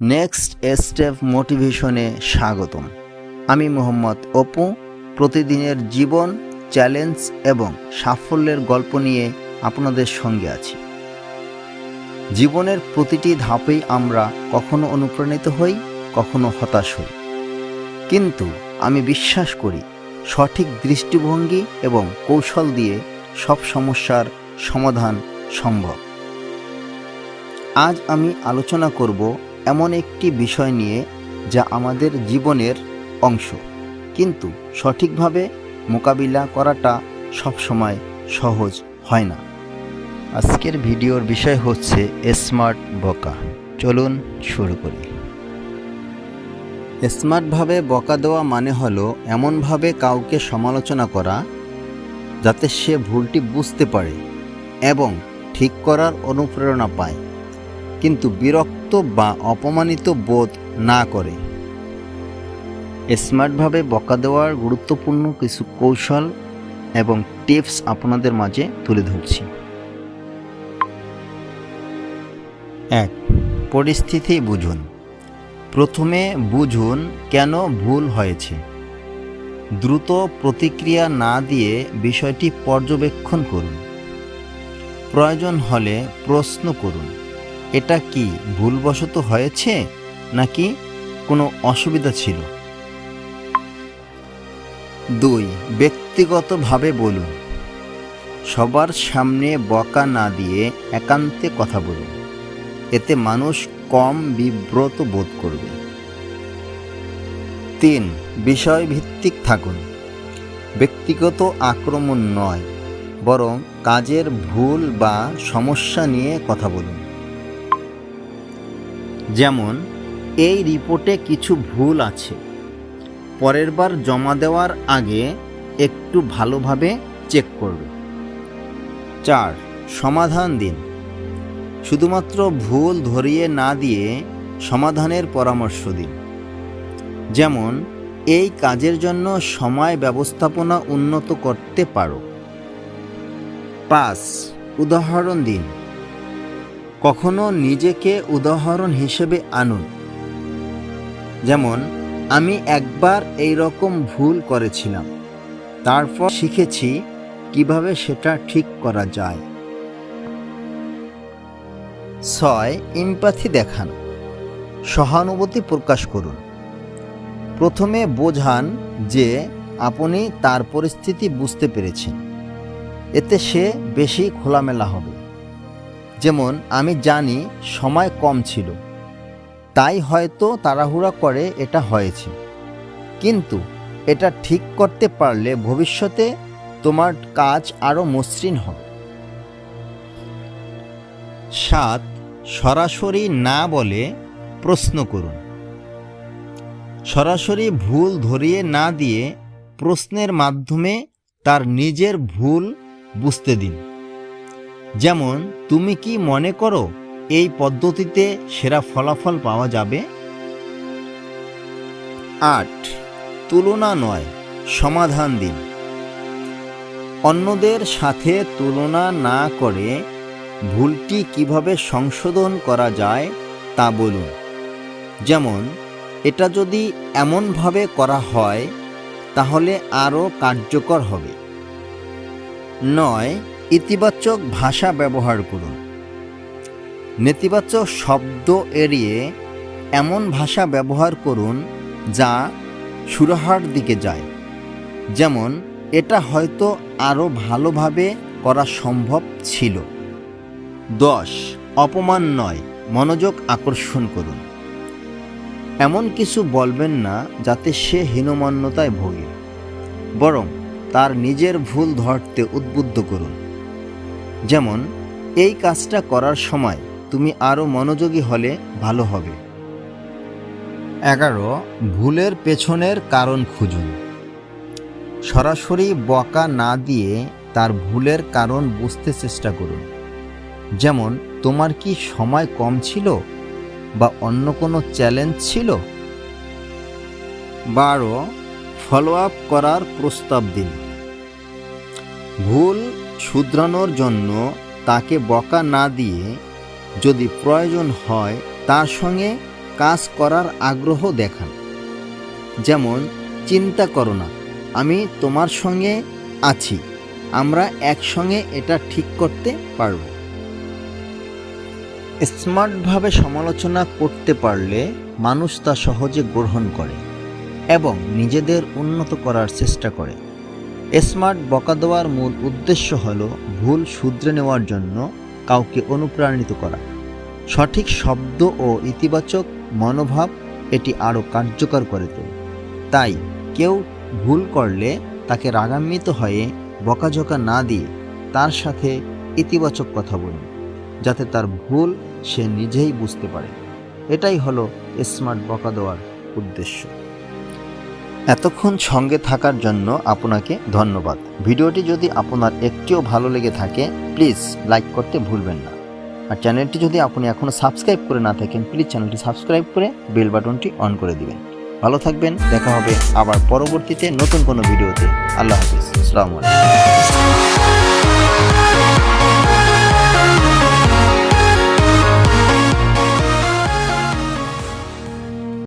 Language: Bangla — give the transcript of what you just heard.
নেক্সট স্টেপ মোটিভেশনে স্বাগতম। আমি মোহাম্মদ অপু প্রতিদিনের জীবন, চ্যালেঞ্জ এবং সাফল্যের গল্প নিয়ে আপনাদের সঙ্গে আছি। জীবনের প্রতিটি ধাপেই আমরা কখনো অনুপ্রাণিত হই, কখনো হতাশ হই, কিন্তু আমি বিশ্বাস করি সঠিক দৃষ্টিভঙ্গি এবং কৌশল দিয়ে সব সমস্যার সমাধান সম্ভব। আজ আমি আলোচনা করব এমন একটি বিষয় নিয়ে যা আমাদের জীবনের অংশ, কিন্তু সঠিকভাবে মোকাবিলা করাটা সবসময় সহজ হয় না। আজকের ভিডিওর বিষয় হচ্ছে স্মার্ট বকা। চলুন শুরু করি। স্মার্টভাবে বকা দেওয়া মানে হলো এমনভাবে কাউকে সমালোচনা করা যাতে সে ভুলটি বুঝতে পারে এবং ঠিক করার অনুপ্রেরণা পায়, কিন্তু বিরক্ত বা অপমানিত বোধ না করে। স্মার্টভাবে বকা দেওয়ার গুরুত্বপূর্ণ কিছু কৌশল এবং টিপস আপনাদের মাঝে তুলে ধরছি। 1. পরিস্থিতি বুঝুন। প্রথমে বুঝুন কেন ভুল হয়েছে। দ্রুত প্রতিক্রিয়া না দিয়ে বিষয়টি পর্যবেক্ষণ করুন। প্রয়োজন হলে প্রশ্ন করুন, এটা কি ভুলবশত হয়েছে নাকি কোনো অসুবিধা ছিল? 2. ব্যক্তিগতভাবে বলুন। সবার সামনে বকা না দিয়ে একান্তে কথা বলুন, এতে মানুষ কম বিব্রত বোধ করবে। 3. বিষয়ভিত্তিক থাকুন। ব্যক্তিগত আক্রমণ নয়, বরং কাজের ভুল বা সমস্যা নিয়ে কথা বলুন। যেমন, এই রিপোর্টে কিছু ভুল আছে, পরের বার জমা দেওয়ার আগে একটু ভালোভাবে চেক করবে। 4. সমাধান দিন। শুধুমাত্র ভুল ধরিয়ে না দিয়ে সমাধানের পরামর্শ দিন। যেমন, এই কাজের জন্য সময় ব্যবস্থাপনা উন্নত করতে পারো। 5. উদাহরণ দিন। কখনো নিজেকে উদাহরণ হিসেবে আনুন। যেমন, আমি একবার এই রকম ভুল করেছিলাম, তারপর শিখেছি কিভাবে সেটা ঠিক করা যায়। 6. এমপ্যাথি দেখান। সহানুভূতি প্রকাশ করুন। প্রথমে বোঝান যে আপনি তার পরিস্থিতি বুঝতে পেরেছেন, এতে সে বেশি খোলামেলা হবে। যেমন, আমি জানি সময় কম ছিল, তাই হয়তো তাড়াহুড়া করে এটা হয়েছে, কিন্তু এটা ঠিক করতে পারলে ভবিষ্যতে তোমার কাজ আরও মসৃণ হবে। 7. সরাসরি না বলে প্রশ্ন করুন। সরাসরি ভুল ধরিয়ে না দিয়ে প্রশ্নের মাধ্যমে তার নিজের ভুল বুঝতে দিন। যেমন, তুমি কি মনে করো এই পদ্ধতিতে সেরা ফলাফল পাওয়া যাবে? 8. তুলনা নয়, সমাধান দিন। অন্যদের সাথে তুলনা না করে ভুলটি কিভাবে সংশোধন করা যায় তা বলুন। যেমন, এটা যদি এমনভাবে করা হয় তাহলে আরও কার্যকর হবে। 9. ইতিবাচক ভাষা ব্যবহার করুন। নেতিবাচক শব্দ এড়িয়ে এমন ভাষা ব্যবহার করুন যা সুরাহার দিকে যায়। যেমন, এটা হয়তো আরও ভালোভাবে করা সম্ভব ছিল। 10. অপমান নয়, মনোযোগ আকর্ষণ করুন। এমন কিছু বলবেন না যাতে সে হীনমন্যতায় ভোগে, বরং তার নিজের ভুল ধরতে উদ্বুদ্ধ করুন। যেমন, এই কাজটা করার সময় তুমি আরও মনোযোগী হলে ভালো হবে। 11. ভুলের পেছনের কারণ খুঁজুন। সরাসরি বকা না দিয়ে তার ভুলের কারণ বুঝতে চেষ্টা করুন। যেমন, তোমার কি সময় কম ছিল বা অন্য কোনো চ্যালেঞ্জ ছিল? 12. ফলো আপ করার প্রস্তাব দিন। ভুল শুধরানোর জন্য তাকে বকা না দিয়ে যদি প্রয়োজন হয় তার সঙ্গে কাজ করার আগ্রহ দেখান। যেমন, চিন্তা করো না, আমি তোমার সঙ্গে আছি, আমরা একসঙ্গে এটা ঠিক করতে পারব। স্মার্টভাবে সমালোচনা করতে পারলে মানুষ তা সহজে গ্রহণ করে এবং নিজেদের উন্নত করার চেষ্টা করে। স্মার্ট বকা দেওয়ার মূল উদ্দেশ্য হল ভুল শুধরে নেওয়ার জন্য কাউকে অনুপ্রাণিত করা। সঠিক শব্দ ও ইতিবাচক মনোভাব এটি আরও কার্যকর করে তোলে। তাই কেউ ভুল করলে তাকে রাগান্বিত হয়ে বকাঝকা না দিয়ে তার সাথে ইতিবাচক কথা বলুন, যাতে তার ভুল সে নিজেই বুঝতে পারে। এটাই হলো স্মার্ট বকা দেওয়ার উদ্দেশ্য। এতক্ষণ সঙ্গে থাকার জন্য আপনাকে ধন্যবাদ। ভিডিওটি যদি আপনার একটিও ভালো লেগে থাকে প্লিজ লাইক করতে ভুলবেন না। আর চ্যানেলটি যদি আপনি এখনও সাবস্ক্রাইব করে না থাকেন প্লিজ চ্যানেলটি সাবস্ক্রাইব করে বেল বাটনটি অন করে দিবেন। ভালো থাকবেন, দেখা হবে আবার পরবর্তীতে নতুন কোনো ভিডিওতে। আল্লাহ হাফিজ, আসসালামু আলাইকুম।